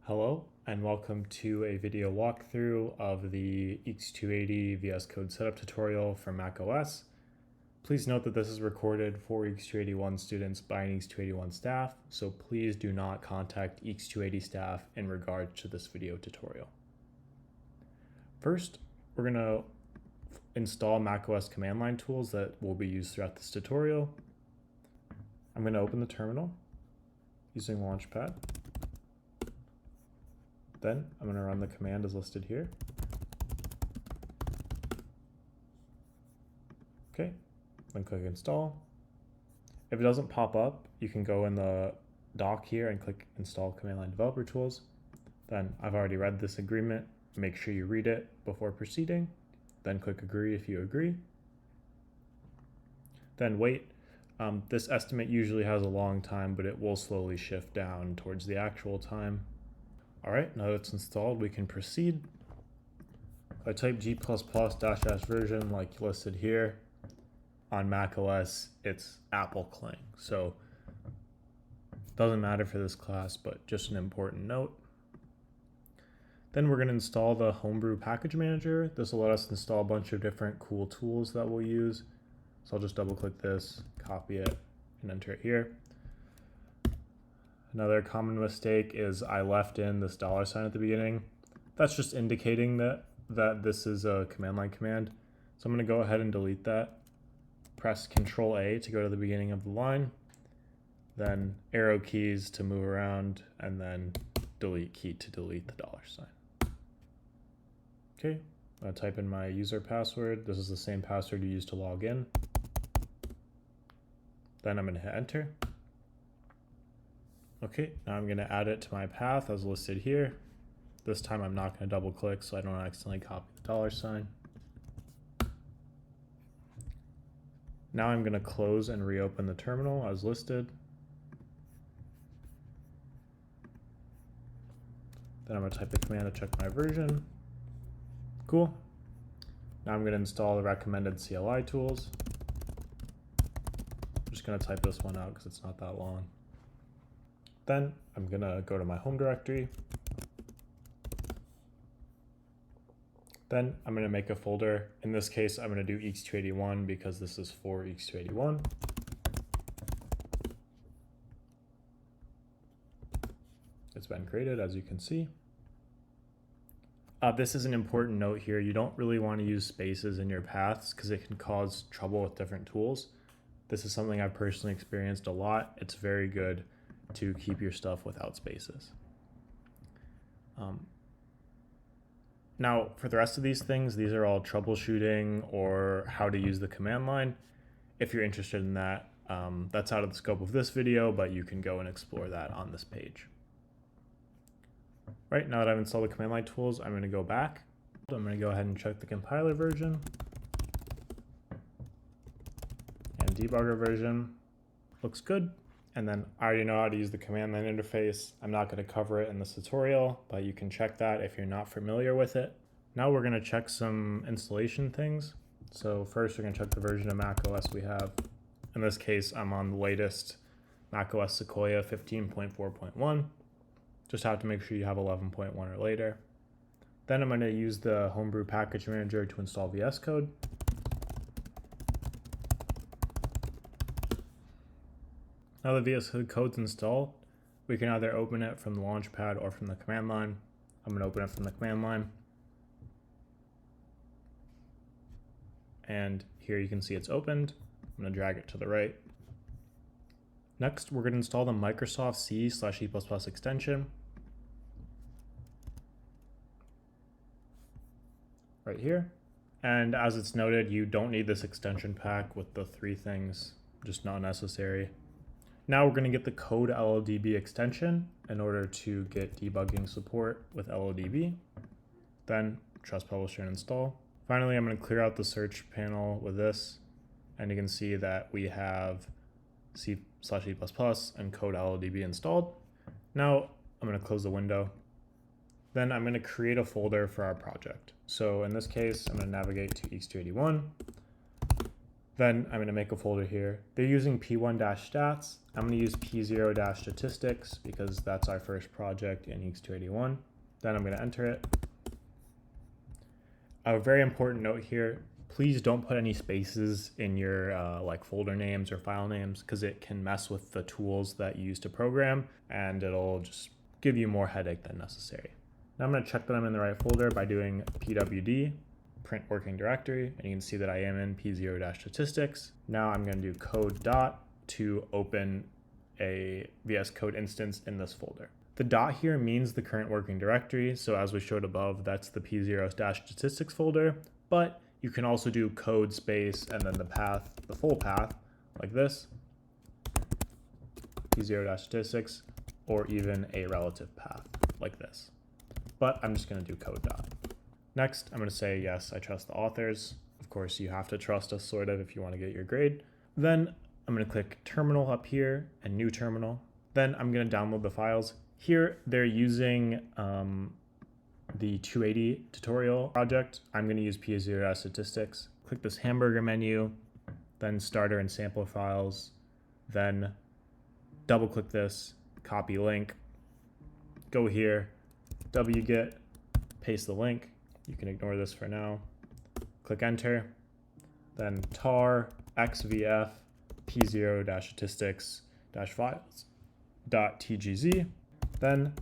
Hello and welcome to a video walkthrough of the X280 VS Code setup tutorial for macOS. Please note that this is recorded for X281 students by an X281 staff, so please do not contact X280 staff in regard to this video tutorial. First, we're going to install macOS command line tools that will be used throughout this tutorial. I'm going to open the terminal using Launchpad. Then I'm going to run the command as listed here. Okay, then click install. If it doesn't pop up, you can go in the dock here and click install command line developer tools. Then I've already read this agreement. Make sure you read it before proceeding. Then click agree if you agree. Then wait. This estimate usually has a long time, but it will slowly shift down towards the actual time. All right, now that it's installed, we can proceed. I type G++ -- version like listed here. On macOS, it's Apple Clang, so it doesn't matter for this class, but just an important note. Then we're going to install the Homebrew Package Manager. This will let us install a bunch of different cool tools that we'll use. So I'll just double click this, copy it, and enter it here. Another common mistake is I left in this $sign at the beginning. That's just indicating that this is a command line command. So I'm going to go ahead and delete that. Press Control A to go to the beginning of the line, then arrow keys to move around, and then delete key to delete the $sign. Okay, I'm going to type in my user password. This is the same password you use to log in. Then I'm going to hit enter. Okay, now I'm going to add it to my path as listed here. This time I'm not going to double click so I don't accidentally copy the $sign. Now I'm going to close and reopen the terminal as listed. Then I'm going to type the command to check my version. Cool. Now I'm going to install the recommended CLI tools. I'm just going to type this one out because it's not that long. Then I'm going to go to my home directory. Then I'm going to make a folder. In this case, I'm going to do X281 because this is for X281. It's been created, as you can see. This is an important note here. You don't really want to use spaces in your paths because it can cause trouble with different tools. This is something I've personally experienced a lot. It's very good to keep your stuff without spaces. Now, for the rest of these things, these are all troubleshooting or how to use the command line. If you're interested in that, that's out of the scope of this video, but you can go and explore that on this page. Right, now that I've installed the command line tools, I'm going to go back. I'm going to go ahead and check the compiler version and debugger version. Looks good. And then I already know how to use the command line interface. I'm not going to cover it in this tutorial, but you can check that if you're not familiar with it. Now we're going to check some installation things. So first we're going to check the version of macOS we have. In this case, I'm on the latest macOS Sequoia 15.4.1. Just have to make sure you have 11.1 or later. Then I'm going to use the Homebrew Package Manager to install VSCode. Now the VSCode code's installed, we can either open it from the Launchpad or from the command line. I'm going to open it from the command line. And here you can see it's opened. I'm going to drag it to the right. Next, we're going to install the Microsoft C/E++ extension. Right here. And as it's noted, you don't need this extension pack with the 3 things, just not necessary. Now we're going to get the CodeLLDB extension in order to get debugging support with LLDB. Then trust publisher and install. Finally, I'm going to clear out the search panel with this, and you can see that we have C/E++ and CodeLLDB installed. Now I'm going to close the window. Then I'm going to create a folder for our project. So in this case, I'm going to navigate to X281. Then I'm going to make a folder here. They're using p1-stats. I'm going to use p0-statistics because that's our first project in X281. Then I'm going to enter it. A very important note here, please don't put any spaces in your like folder names or file names because it can mess with the tools that you use to program and it'll just give you more headache than necessary. Now I'm going to check that I'm in the right folder by doing pwd, print working directory, and you can see that I am in p0-statistics. Now I'm going to do code dot to open a VS Code instance in this folder. The dot here means the current working directory, so as we showed above, that's the p0-statistics folder, but you can also do code space and then the path, the full path, like this, p0-statistics, or even a relative path, like this. But I'm just going to do code dot. Next, I'm going to say, yes, I trust the authors. Of course, you have to trust us sort of if you want to get your grade. Then I'm going to click terminal up here and new terminal. Then I'm going to download the files. Here, they're using the 280 tutorial project. I'm going to use p0-statistics. Click this hamburger menu, then starter and sampler files, then double click this, copy link, go here, wget, paste the link. You can ignore this for now. Click enter, then tar xvf p0-statistics-files.tgz. Then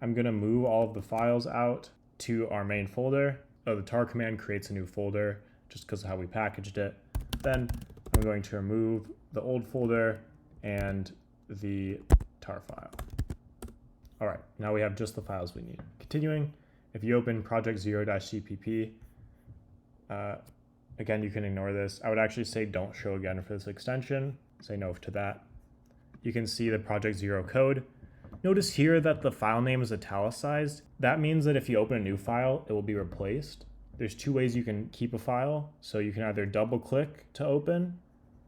I'm going to move all of the files out to our main folder. The tar command creates a new folder just because of how we packaged it. Then I'm going to remove the old folder and the tar file. All right, now we have just the files we need. Continuing, if you open project 0-cpp, again, you can ignore this. I would actually say don't show again for this extension. Say no to that. You can see the project 0 code. Notice here that the file name is italicized. That means that if you open a new file, it will be replaced. There's two ways you can keep a file. So you can either double click to open,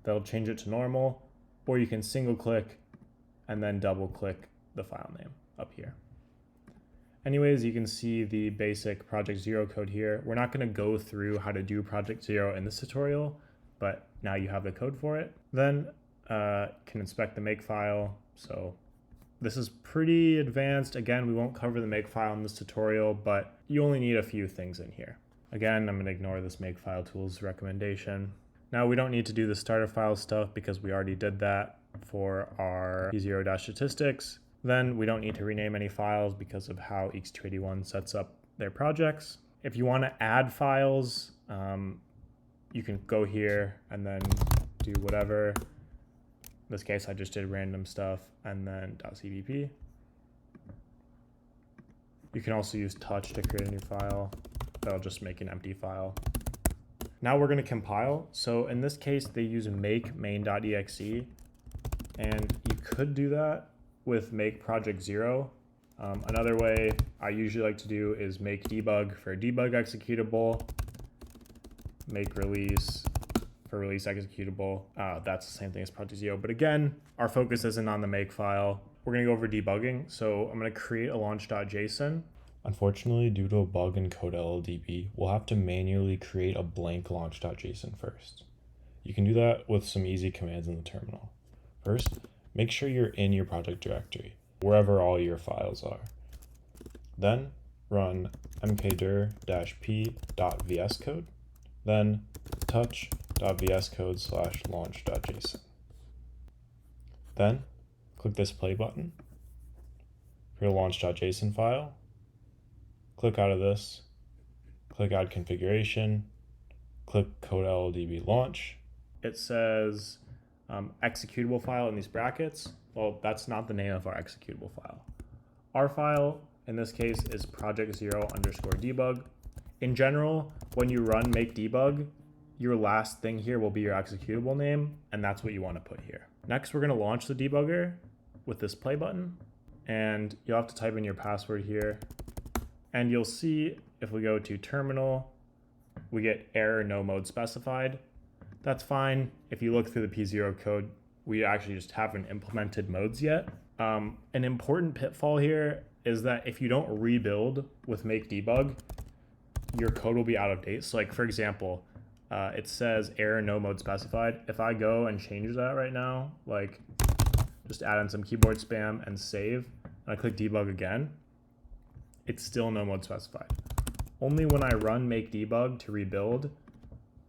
that'll change it to normal, or you can single click and then double click the file name up here. Anyways, you can see the basic project 0 code here. We're not going to go through how to do project 0 in this tutorial, but now you have the code for it. Then can inspect the makefile. So this is pretty advanced. Again, we won't cover the makefile in this tutorial, but you only need a few things in here. Again, I'm going to ignore this makefile tools recommendation. Now we don't need to do the starter file stuff because we already did that for our p0-statistics. Then we don't need to rename any files because of how X281 sets up their projects. If you want to add files, you can go here and then do whatever. In this case, I just did random stuff and then .cpp. You can also use touch to create a new file. That'll just make an empty file. Now we're going to compile. So in this case, they use make main.exe, and you could do that with make project 0. Another way I usually like to do is make debug for debug executable, make release for release executable. That's the same thing as project 0. But again, our focus isn't on the make file. We're going to go over debugging. So I'm going to create a launch.json. Unfortunately, due to a bug in CodeLLDB, we'll have to manually create a blank launch.json first. You can do that with some easy commands in the terminal. First, make sure you're in your project directory, wherever all your files are. Then run mkdir-p.vscode, then touch.vscode/launch.json. Then click this play button for your launch.json file. Click out of this, click add configuration, click CodeLLDB launch. It says executable file in these brackets. Well, that's not the name of our executable file. Our file in this case is project0_debug. In general, when you run make debug, your last thing here will be your executable name, and that's what you want to put here. Next, we're going to launch the debugger with this play button, and you'll have to type in your password here. And you'll see if we go to terminal, we get error no mode specified. That's fine. If you look through the P0 code, we actually just haven't implemented modes yet. An important pitfall here is that if you don't rebuild with make debug, your code will be out of date. So like, for example, it says error no mode specified. If I go and change that right now, like just add in some keyboard spam and save, and I click debug again, it's still no mode specified. Only when I run make debug to rebuild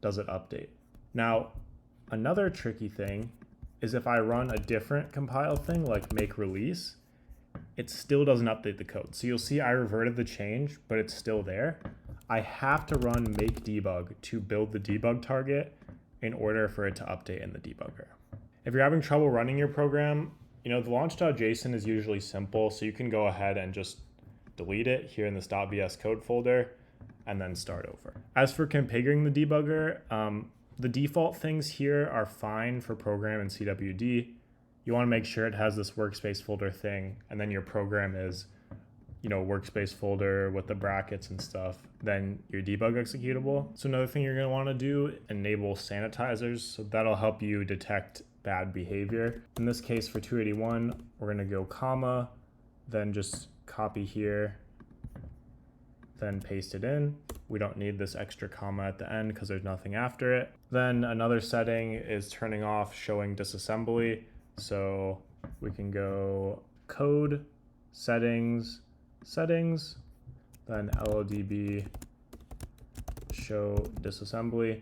does it update. Now, another tricky thing is if I run a different compile thing like make release, it still doesn't update the code. So you'll see I reverted the change, but it's still there. I have to run make debug to build the debug target in order for it to update in the debugger. If you're having trouble running your program, the launch.json is usually simple, so you can go ahead and just delete it here in this .vscode folder and then start over. As for configuring the debugger, the default things here are fine for program and CWD. You want to make sure it has this workspace folder thing, and then your program is, workspace folder with the brackets and stuff, then your debug executable. So another thing you're going to want to do, enable sanitizers. So that'll help you detect bad behavior. In this case for 281, we're going to go comma, then just copy here, then paste it in. We don't need this extra comma at the end because there's nothing after it. Then another setting is turning off showing disassembly. So we can go code, settings, then LLDB show disassembly.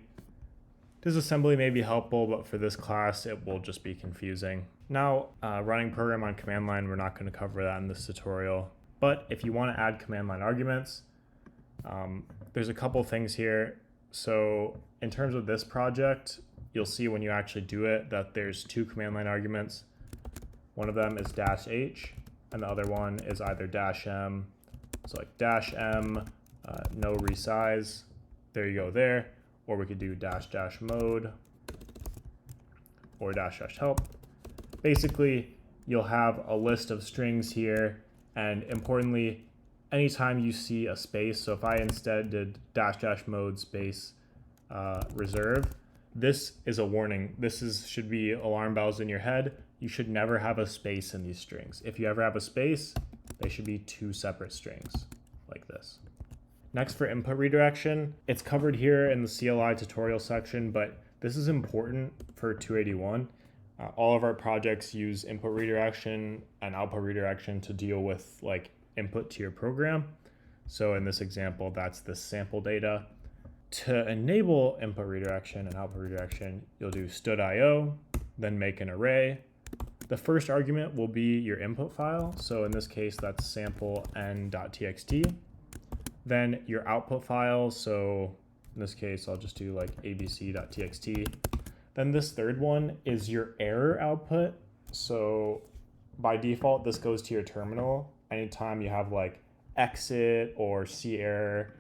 Disassembly may be helpful, but for this class, it will just be confusing. Now, running program on command line, we're not going to cover that in this tutorial. But if you want to add command line arguments, there's a couple things here. So in terms of this project, you'll see when you actually do it that there's two command line arguments. One of them is -h, and the other one is either -m. So like -m, no resize. There you go there. Or we could do -- mode or -- help. Basically, you'll have a list of strings here, and importantly, anytime you see a space, so if I instead did -- mode space reserve, this is a warning. Should be alarm bells in your head. You should never have a space in these strings. If you ever have a space, they should be two separate strings like this. Next, for input redirection, it's covered here in the CLI tutorial section, but this is important for 281. All of our projects use input redirection and output redirection to deal with like input to your program. So in this example, that's the sample data. To enable input redirection and output redirection, you'll do std.io, then make an array. The first argument will be your input file. So in this case, that's sample n.txt. Then your output file. So in this case, I'll just do like abc.txt. Then this third one is your error output. So by default, this goes to your terminal. Anytime you have like exit or see error,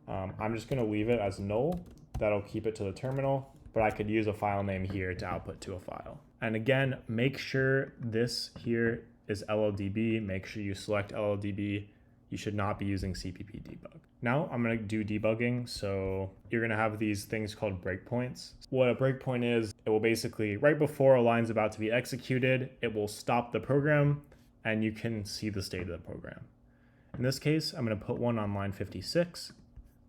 I'm just going to leave it as null. That'll keep it to the terminal, but I could use a file name here to output to a file. And again, make sure this here is LLDB. Make sure you select LLDB. You should not be using CPP debug. Now I'm going to do debugging. So you're going to have these things called breakpoints. What a breakpoint is, it will basically, right before a line's about to be executed, it will stop the program and you can see the state of the program. In this case, I'm going to put one on line 56,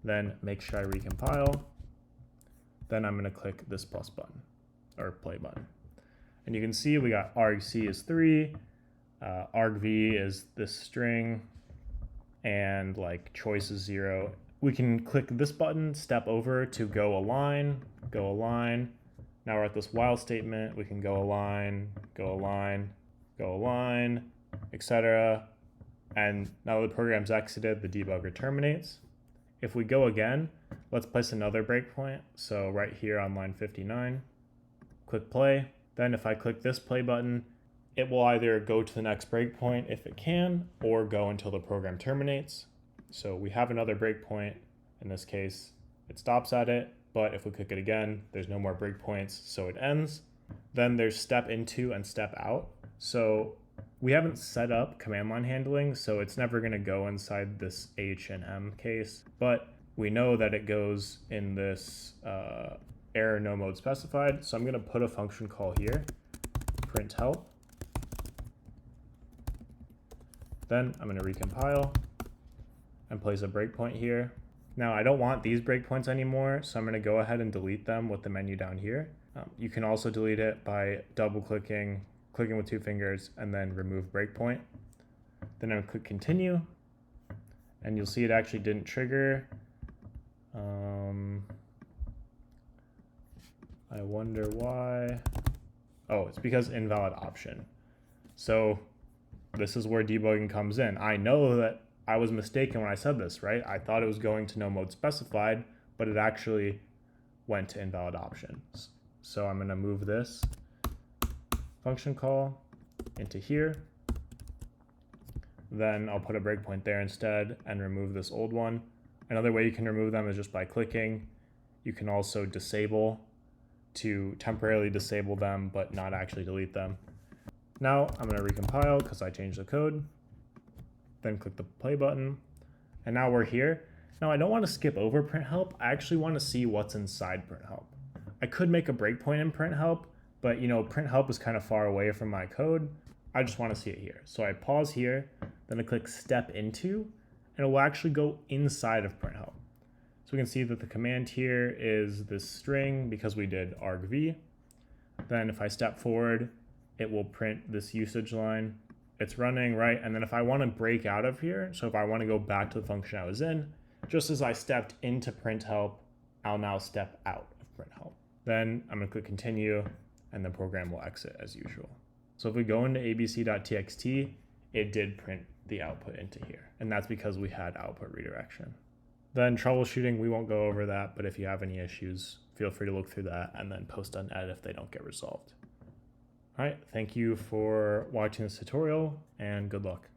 then make sure I recompile. Then I'm going to click this plus button or play button. And you can see we got argc is 3, argv is this string, and like choice is 0. We can click this button, step over to go align. Now we're at this while statement. We can go align, etc. And now the program's exited, the debugger terminates. If we go again, let's place another breakpoint. So right here on line 59, click play. Then if I click this play button, it will either go to the next breakpoint if it can, or go until the program terminates. So we have another breakpoint. In this case, it stops at it, but if we click it again, there's no more breakpoints, so it ends. Then there's step into and step out. So we haven't set up command line handling, so it's never going to go inside this H and M case, but we know that it goes in this error no mode specified. So I'm going to put a function call here, print help. Then I'm going to recompile and place a breakpoint here. Now I don't want these breakpoints anymore, so I'm going to go ahead and delete them with the menu down here. You can also delete it by double clicking, clicking with 2 fingers, and then remove breakpoint. Then I'm going to click continue, and you'll see it actually didn't trigger. I wonder why. Oh, it's because invalid option. So this is where debugging comes in. I know that I was mistaken when I said this, right? I thought it was going to no mode specified, but it actually went to invalid options. So I'm going to move this function call into here. Then I'll put a breakpoint there instead and remove this old one. Another way you can remove them is just by clicking. You can also disable to temporarily disable them, but not actually delete them. Now I'm going to recompile because I changed the code. Then click the play button. And now we're here. Now I don't want to skip over print help. I actually want to see what's inside print help. I could make a breakpoint in print help, but print help is kind of far away from my code. I just want to see it here. So I pause here, then I click step into, and it will actually go inside of print help. So we can see that the command here is this string because we did argv. Then if I step forward, it will print this usage line. It's running, right? And then if I want to break out of here, so if I want to go back to the function I was in, just as I stepped into print help, I'll now step out of print help. Then I'm going to click continue, and the program will exit as usual. So if we go into abc.txt, it did print the output into here. And that's because we had output redirection. Then troubleshooting, we won't go over that, but if you have any issues, feel free to look through that and then post on edit if they don't get resolved. All right, thank you for watching this tutorial and good luck.